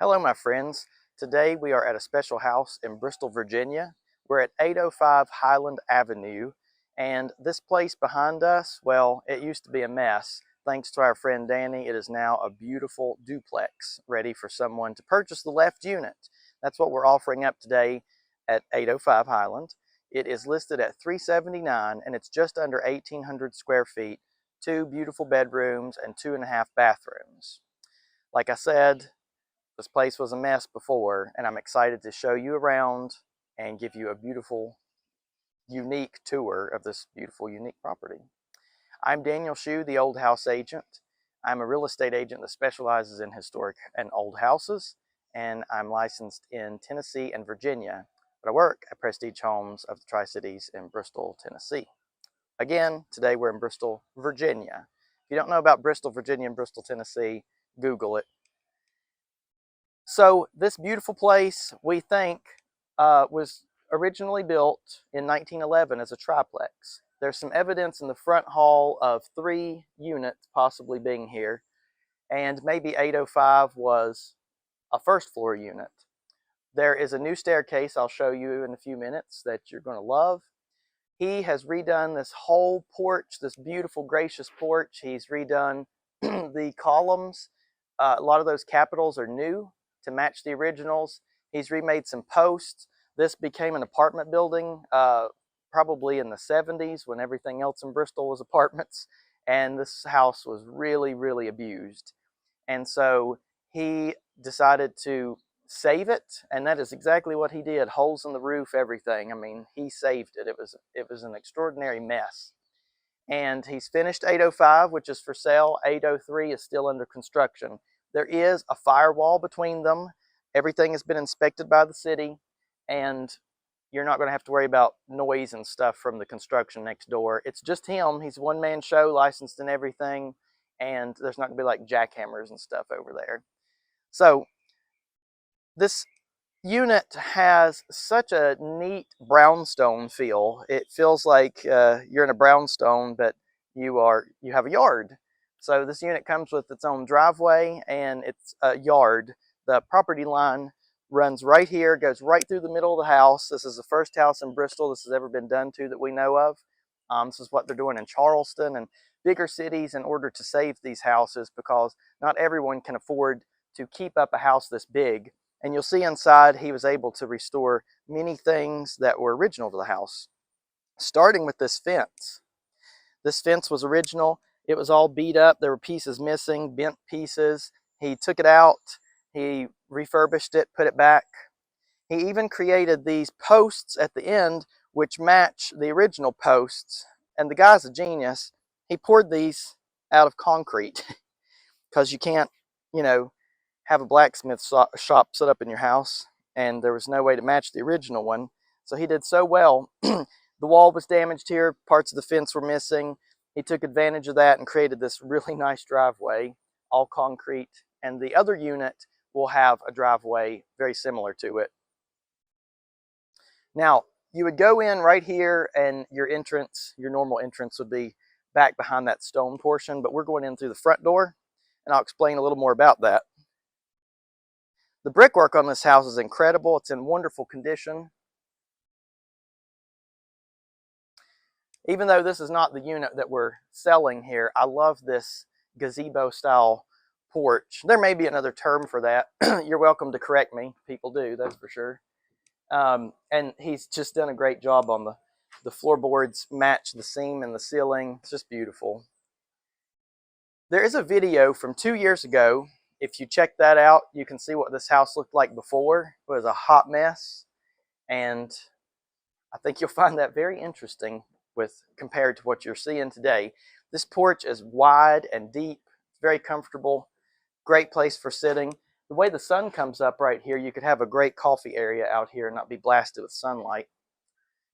Hello, my friends. Today we are at a special house in Bristol, Virginia. We're at 805 Highland Avenue, and this place behind us, well, it used to be a mess. Thanks to our friend Danny, it is now a beautiful duplex ready for someone to purchase the left unit. That's what we're offering up today at 805 Highland. It is listed at $379 and it's just under 1,800 square feet, 2 beautiful bedrooms and 2.5 bathrooms. Like I said, this place was a mess before, and I'm excited to show you around and give you a beautiful, unique tour of this beautiful, unique property. I'm Daniel Shue, the old house agent. I'm a real estate agent that specializes in historic and old houses, and I'm licensed in Tennessee and Virginia, but I work at Prestige Homes of the Tri-Cities in Bristol, Tennessee. Again, today we're in Bristol, Virginia. If you don't know about Bristol, Virginia and Bristol, Tennessee, Google it. So this beautiful place, we think, was originally built in 1911 as a triplex. There's some evidence in the front hall of 3 units possibly being here, and maybe 805 was a first floor unit. There is a new staircase I'll show you in a few minutes that you're going to love. He has redone this whole porch, this beautiful, gracious porch. He's redone the columns. A lot of those capitals are new to match the originals. He's remade some posts. This became an apartment building probably in the 70s when everything else in Bristol was apartments, and this house was really, really abused. And so he decided to save it, and that is exactly what he did. Holes in the roof, everything. I mean, he saved it. It was an extraordinary mess. And he's finished 805, which is for sale. 803 is still under construction. There is a firewall between them. Everything has been inspected by the city, and you're not going to have to worry about noise and stuff from the construction next door. It's just him. He's a one-man show, licensed and everything, and there's not going to be like jackhammers and stuff over there. So this unit has such a neat brownstone feel. It feels like you're in a brownstone, but you have a yard. So this unit comes with its own driveway and it's a yard. The property line runs right here, goes right through the middle of the house. This is the first house in Bristol this has ever been done to that we know of. This is what they're doing in Charleston and bigger cities in order to save these houses, because not everyone can afford to keep up a house this big. And you'll see inside he was able to restore many things that were original to the house, starting with this fence. This fence was original. It was all beat up. There were pieces missing, bent pieces. He took it out. He refurbished it, put it back. He even created these posts at the end which match the original posts. And the guy's a genius. He poured these out of concrete because you can't, have a blacksmith shop set up in your house, and there was no way to match the original one. So he did so well. The wall was damaged here. Parts of the fence were missing. He took advantage of that and created this really nice driveway, all concrete. And the other unit will have a driveway very similar to it. Now, you would go in right here, and your entrance, your normal entrance, would be back behind that stone portion, but we're going in through the front door, and I'll explain a little more about that. The brickwork on this house is incredible. It's in wonderful condition. Even though this is not the unit that we're selling here, I love this gazebo style porch. There may be another term for that. You're welcome to correct me. People do, that's for sure. And he's just done a great job on the floorboards match the seam and the ceiling. It's just beautiful. There is a video from 2 years ago. If you check that out, you can see what this house looked like before. It was a hot mess, and I think you'll find that very interesting compared to what you're seeing today. This porch is wide and deep, very comfortable, great place for sitting. The way the sun comes up right here, you could have a great coffee area out here and not be blasted with sunlight.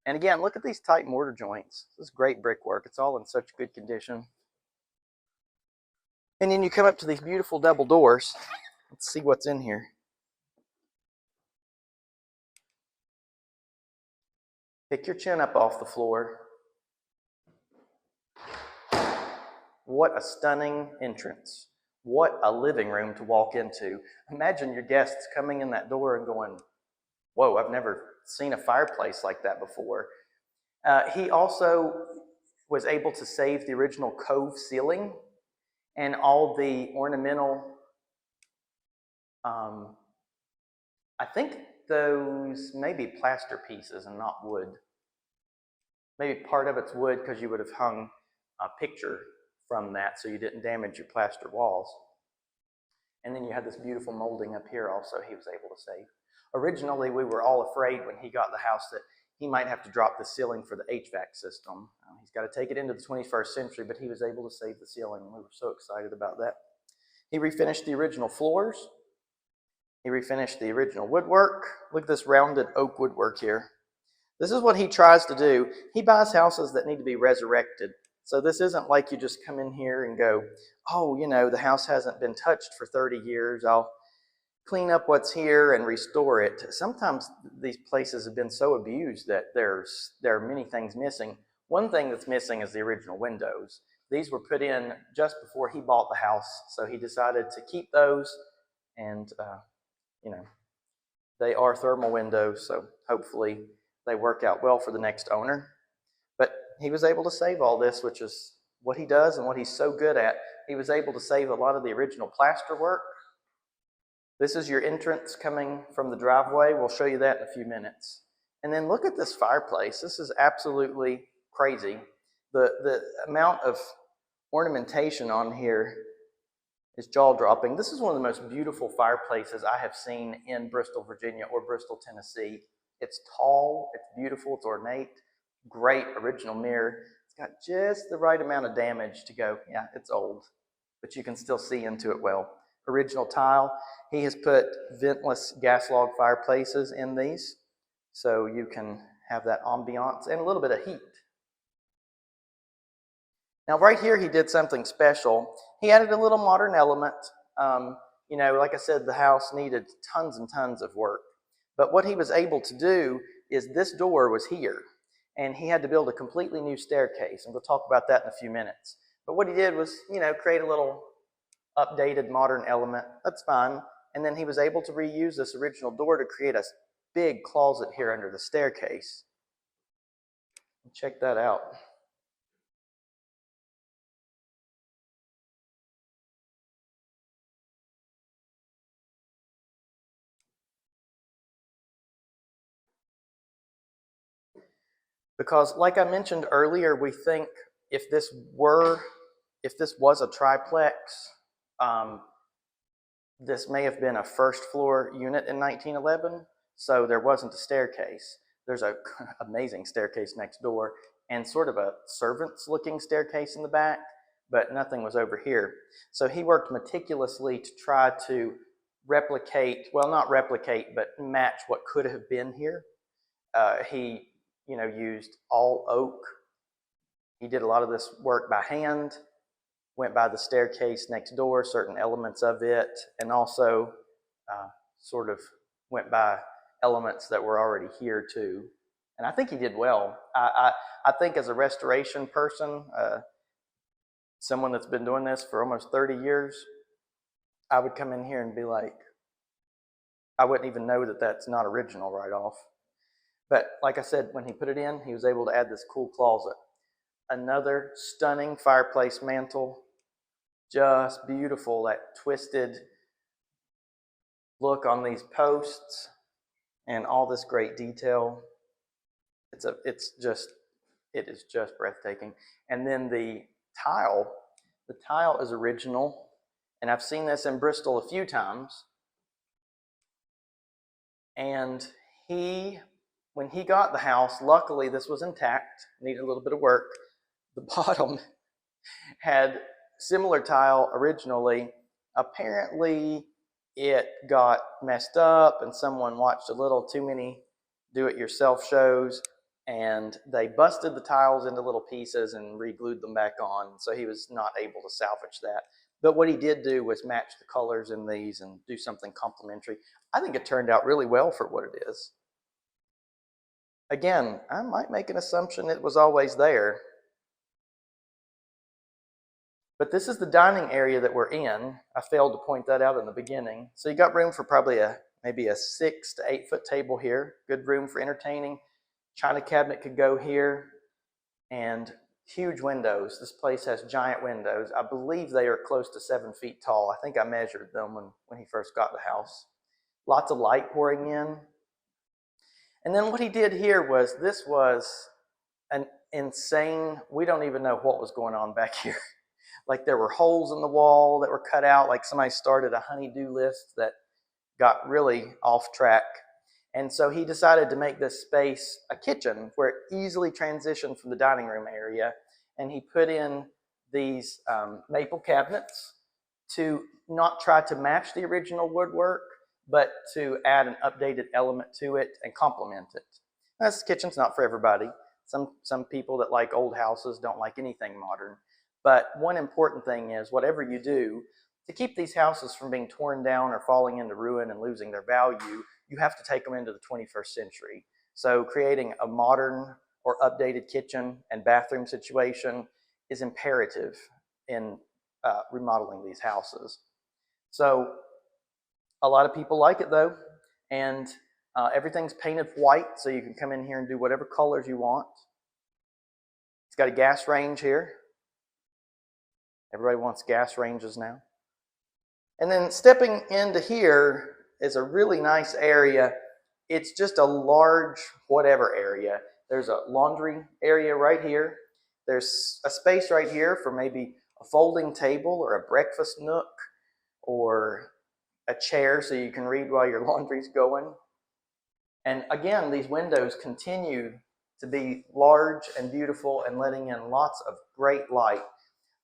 And again, look at these tight mortar joints. This is great brickwork. It's all in such good condition. And then you come up to these beautiful double doors. Let's see what's in here. Pick your chin up off the floor. What a stunning entrance. what a living room to walk into. Imagine your guests coming in that door and going, whoa, I've never seen a fireplace like that before. He also was able to save the original cove ceiling and all the ornamental, I think those may be plaster pieces and not wood. Maybe part of it's wood because you would have hung a picture from that so you didn't damage your plaster walls. And then you had this beautiful molding up here also he was able to save. Originally, we were all afraid when he got the house that he might have to drop the ceiling for the HVAC system. He's got to take it into the 21st century, but he was able to save the ceiling. We were so excited about that. He refinished the original floors. He refinished the original woodwork. Look at this rounded oak woodwork here. This is what he tries to do. He buys houses that need to be resurrected. So this isn't like you just come in here and go, oh, you know, the house hasn't been touched for 30 years. I'll clean up what's here and restore it. Sometimes these places have been so abused that there are many things missing. One thing that's missing is the original windows. These were put in just before he bought the house, so he decided to keep those, and you know, they are thermal windows, so hopefully they work out well for the next owner. But he was able to save all this, which is what he does and what he's so good at. He was able to save a lot of the original plaster work. This is your entrance coming from the driveway. We'll show you that in a few minutes. And then look at this fireplace. This is absolutely crazy. The amount of ornamentation on here is jaw-dropping. This is one of the most beautiful fireplaces I have seen in Bristol, Virginia, or Bristol, Tennessee. It's tall, it's beautiful, it's ornate, great original mirror. It's got just the right amount of damage to go, yeah, it's old, but you can still see into it well. Original tile. He has put ventless gas log fireplaces in these, so you can have that ambiance and a little bit of heat. Now right here he did something special. He added a little modern element. You know, like I said, the house needed tons and tons of work. But what he was able to do is this door was here, and he had to build a completely new staircase, and we'll talk about that in a few minutes. But what he did was, you know, create a little updated modern element. That's fine. And then he was able to reuse this original door to create a big closet here under the staircase. Check that out. Because like I mentioned earlier, we think if this was a triplex, this may have been a first floor unit in 1911, so there wasn't a staircase. There's an amazing staircase next door and sort of a servant's looking staircase in the back, but nothing was over here. So he worked meticulously to try to replicate, well, not replicate, but match what could have been here. He, you know, used all oak. He did a lot of this work by hand, went by the staircase next door, certain elements of it, and also sort of went by elements that were already here too. And I think he did well. I think as a restoration person, someone that's been doing this for almost 30 years, I would come in here and be like, I wouldn't even know that that's not original right off. But like I said, when he put it in, he was able to add this cool closet. Another stunning fireplace mantle. Just beautiful, that twisted look on these posts and all this great detail. It is just breathtaking. And then the tile is original, and I've seen this in Bristol a few times. And when he got the house, luckily this was intact, needed a little bit of work. The bottom had similar tile originally. Apparently it got messed up and someone watched a little too many do-it-yourself shows, and they busted the tiles into little pieces and re-glued them back on, so he was not able to salvage that. But what he did do was match the colors in these and do something complementary. I think it turned out really well for what it is. Again, I might make an assumption it was always there. But this is the dining area that we're in. I failed to point that out in the beginning. So you got room for probably maybe a 6 to 8 foot table here. Good room for entertaining. China cabinet could go here. And huge windows. This place has giant windows. I believe they are close to 7 feet tall. I think I measured them when he first got the house. Lots of light pouring in. And then what he did here was, this was an insane, we don't even know what was going on back here. Like there were holes in the wall that were cut out, like somebody started a honey-do list that got really off track. And so he decided to make this space a kitchen where it easily transitioned from the dining room area. And he put in these maple cabinets to not try to match the original woodwork, but to add an updated element to it and complement it. This kitchen's not for everybody. Some people that like old houses don't like anything modern. But one important thing is, whatever you do, to keep these houses from being torn down or falling into ruin and losing their value, you have to take them into the 21st century. So creating a modern or updated kitchen and bathroom situation is imperative in remodeling these houses. So a lot of people like it though, and everything's painted white, so you can come in here and do whatever colors you want. It's got a gas range here. Everybody wants gas ranges now. And then stepping into here is a really nice area. It's just a large whatever area. There's a laundry area right here. There's a space right here for maybe a folding table or a breakfast nook or a chair so you can read while your laundry's going. And again, these windows continue to be large and beautiful and letting in lots of great light.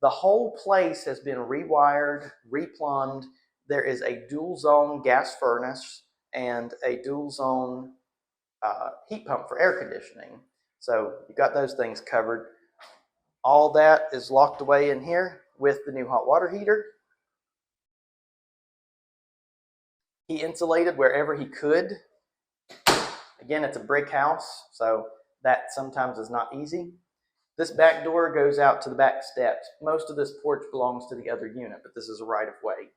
The whole place has been rewired, replumbed. There is a dual zone gas furnace and a dual zone heat pump for air conditioning. So you got those things covered. All that is locked away in here with the new hot water heater. He insulated wherever he could. Again, it's a brick house, so that sometimes is not easy. This back door goes out to the back steps. Most of this porch belongs to the other unit, but this is a right-of-way.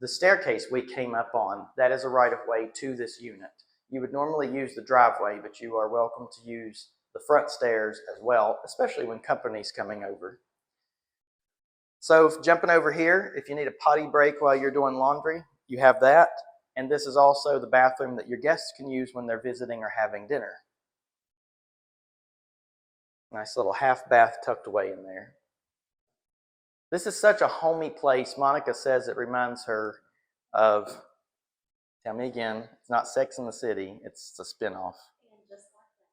The staircase we came up on, that is a right-of-way to this unit. You would normally use the driveway, but you are welcome to use the front stairs as well, especially when company's coming over. So jumping over here, if you need a potty break while you're doing laundry, you have that. And this is also the bathroom that your guests can use when they're visiting or having dinner. Nice little half bath tucked away in there. This is such a homey place. Monica says it reminds her of, tell me again, it's not Sex and the City, it's a spinoff.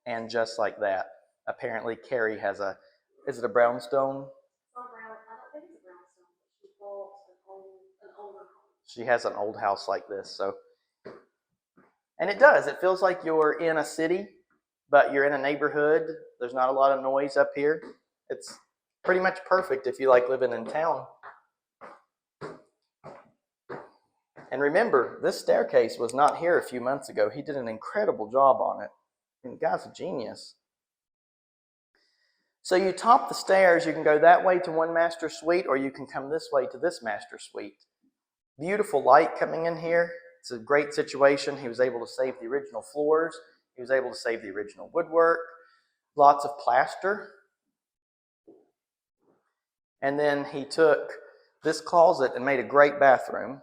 And Just Like That. Apparently Carrie has is it a brownstone? I don't think it's a brownstone, but she bought an older home. She has an old house like this, so. And it does, it feels like you're in a city, but you're in a neighborhood. There's not a lot of noise up here. It's pretty much perfect if you like living in town. And remember, this staircase was not here a few months ago. He did an incredible job on it. And the guy's a genius. So you top the stairs, you can go that way to one master suite, or you can come this way to this master suite. Beautiful light coming in here. It's a great situation. He was able to save the original floors. He was able to save the original woodwork. Lots of plaster. And then he took this closet and made a great bathroom.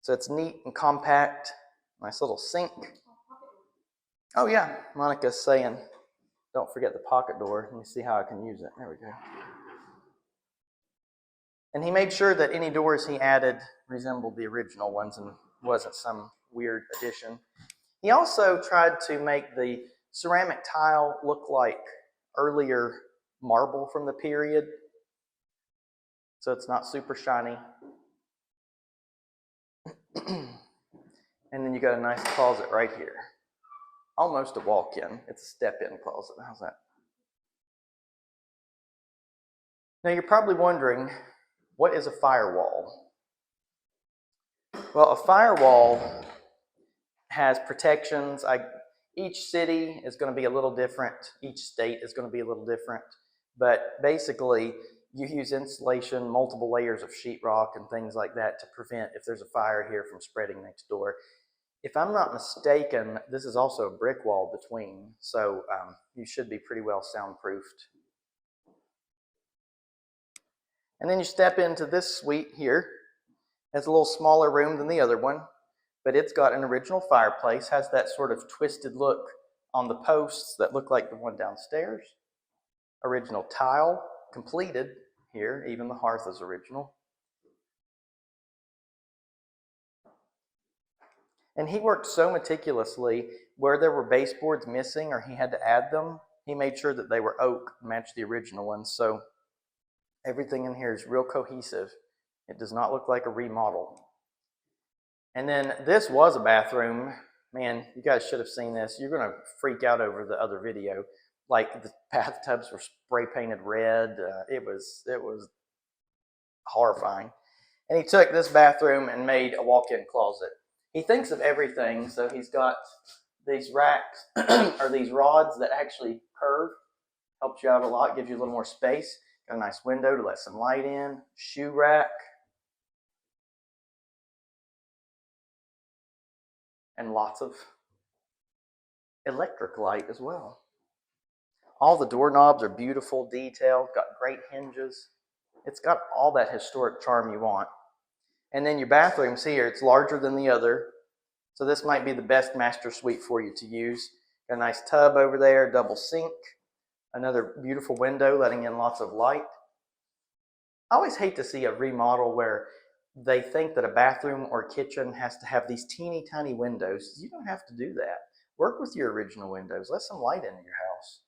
So it's neat and compact. Nice little sink. Oh yeah, Monica's saying, don't forget the pocket door. Let me see how I can use it. There we go. And he made sure that any doors he added resembled the original ones and wasn't some weird addition. He also tried to make the ceramic tile look like earlier marble from the period, so it's not super shiny. And then you got a nice closet right here. Almost a walk-in. It's a step-in closet. How's that? Now you're probably wondering, what is a firewall? Well, a firewall has protections. Each city is going to be a little different. Each state is going to be a little different. But basically, you use insulation, multiple layers of sheetrock and things like that to prevent, if there's a fire here, from spreading next door. If I'm not mistaken, this is also a brick wall between, so you should be pretty well soundproofed. And then you step into this suite here. It's a little smaller room than the other one, but it's got an original fireplace, has that sort of twisted look on the posts that look like the one downstairs. Original tile, completed here, even the hearth is original. And he worked so meticulously, where there were baseboards missing or he had to add them, he made sure that they were oak, matched the original ones. So everything in here is real cohesive. It does not look like a remodel. And then this was a bathroom. Man, you guys should have seen this. You're going to freak out over the other video. Like, the bathtubs were spray painted red. It was horrifying. And he took this bathroom and made a walk-in closet. He thinks of everything, so he's got these racks, or these rods that actually curve. Helps you out a lot, gives you a little more space. Got a nice window to let some light in. Shoe rack. And lots of electric light as well. All the doorknobs are beautiful, detailed, got great hinges. It's got all that historic charm you want. And then your bathrooms here, it's larger than the other. So this might be the best master suite for you to use. Got a nice tub over there, double sink. Another beautiful window letting in lots of light. I always hate to see a remodel where they think that a bathroom or kitchen has to have these teeny tiny windows. You don't have to do that. Work with your original windows. Let some light into your house.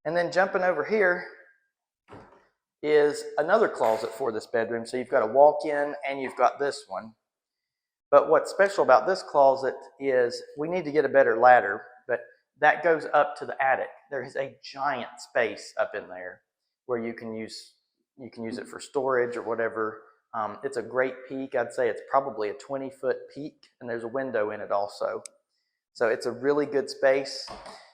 And then jumping over here is another closet for this bedroom. So you've got a walk-in and you've got this one. But what's special about this closet is we need to get a better ladder, but that goes up to the attic. There is a giant space up in there where you can use it for storage or whatever. It's a great peak. I'd say it's probably a 20-foot peak, and there's a window in it also. So it's a really good space.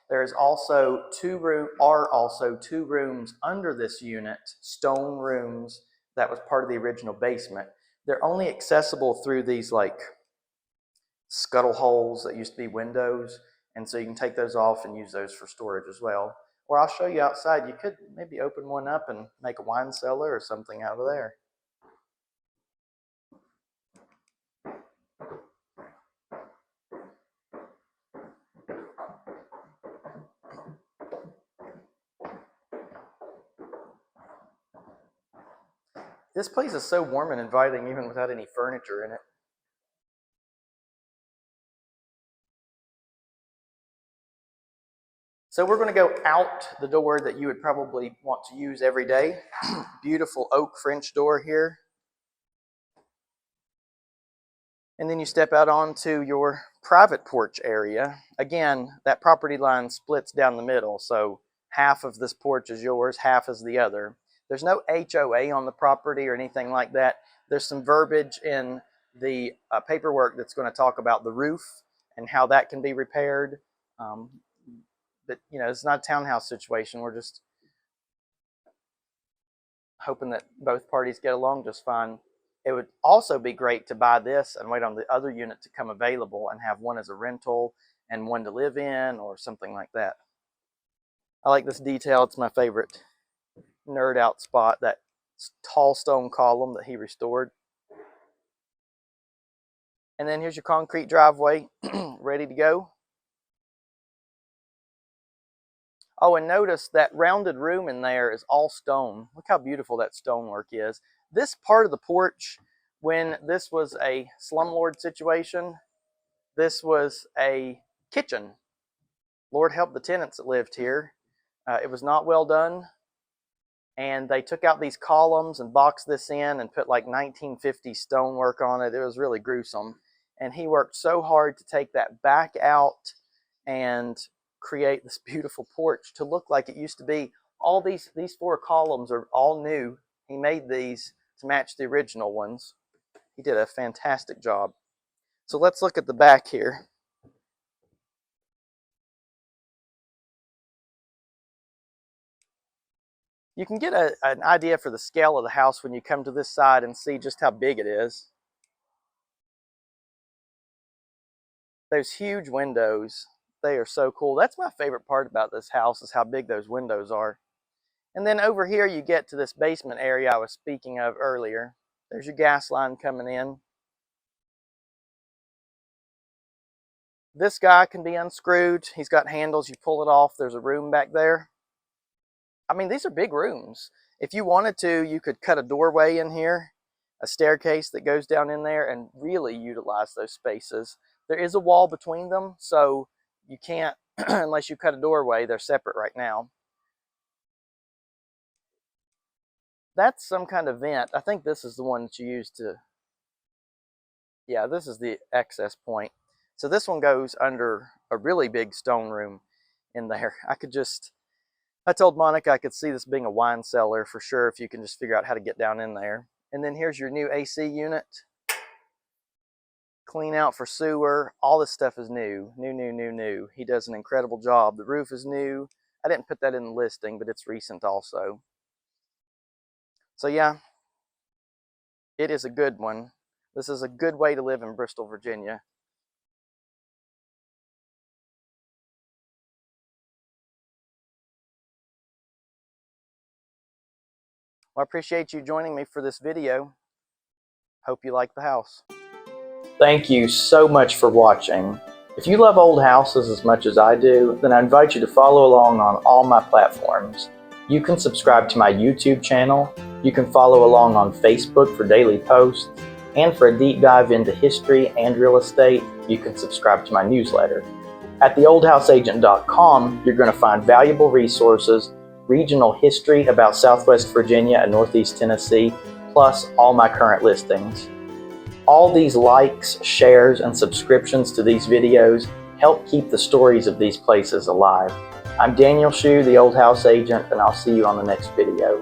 There's also two rooms under this unit, stone rooms that was part of the original basement. They're only accessible through these like scuttle holes that used to be windows, and so you can take those off and use those for storage as well. Or I'll show you outside. You could maybe open one up and make a wine cellar or something out of there. This place is so warm and inviting even without any furniture in it. So we're going to go out the door that you would probably want to use every day. Beautiful oak French door here. And then you step out onto your private porch area. Again, that property line splits down the middle, so half of this porch is yours, half is the other. There's no HOA on the property or anything like that. There's some verbiage in the paperwork that's going to talk about the roof and how that can be repaired. But, you know, it's not a townhouse situation. We're just hoping that both parties get along just fine. It would also be great to buy this and wait on the other unit to come available and have one as a rental and one to live in or something like that. I like this detail. It's my favorite nerd out spot, that tall stone column that he restored. And then here's your concrete driveway ready to go. Oh, and notice that rounded room in there is all stone. Look how beautiful that stonework is. This part of the porch, when this was a slumlord situation, this was a kitchen. Lord help the tenants that lived here. It was not well done. And they took out these columns and boxed this in and put like 1950s stonework on it. It was really gruesome. And he worked so hard to take that back out and create this beautiful porch to look like it used to be. All these four columns are all new. He made these to match the original ones. He did a fantastic job. So let's look at the back here. You can get an idea for the scale of the house when you come to this side and see just how big it is. Those huge windows, they are so cool. That's my favorite part about this house, is how big those windows are. And then over here you get to this basement area I was speaking of earlier. There's your gas line coming in. This guy can be unscrewed. He's got handles. You pull it off. There's a room back there. I mean, these are big rooms. If you wanted to, you could cut a doorway in here, a staircase that goes down in there, and really utilize those spaces. There is a wall between them, so you can't, unless you cut a doorway, they're separate right now. That's some kind of vent. I think this is the one that you use to, yeah, this is the access point. So this one goes under a really big stone room in there. I told Monica I could see this being a wine cellar for sure if you can just figure out how to get down in there. And then here's your new AC unit. Clean out for sewer. All this stuff is new. New. He does an incredible job. The roof is new. I didn't put that in the listing, but it's recent also. So yeah, it is a good one. This is a good way to live in Bristol, Virginia. Well, I appreciate you joining me for this video. Hope you like the house. Thank you so much for watching. If you love old houses as much as I do, then I invite you to follow along on all my platforms. You can subscribe to my YouTube channel. You can follow along on Facebook for daily posts. And for a deep dive into history and real estate, you can subscribe to my newsletter. At theoldhouseagent.com, you're going to find valuable resources, regional history about Southwest Virginia and Northeast Tennessee, plus all my current listings. All these likes, shares, and subscriptions to these videos help keep the stories of these places alive. I'm Daniel Shue, the Old House Agent, and I'll see you on the next video.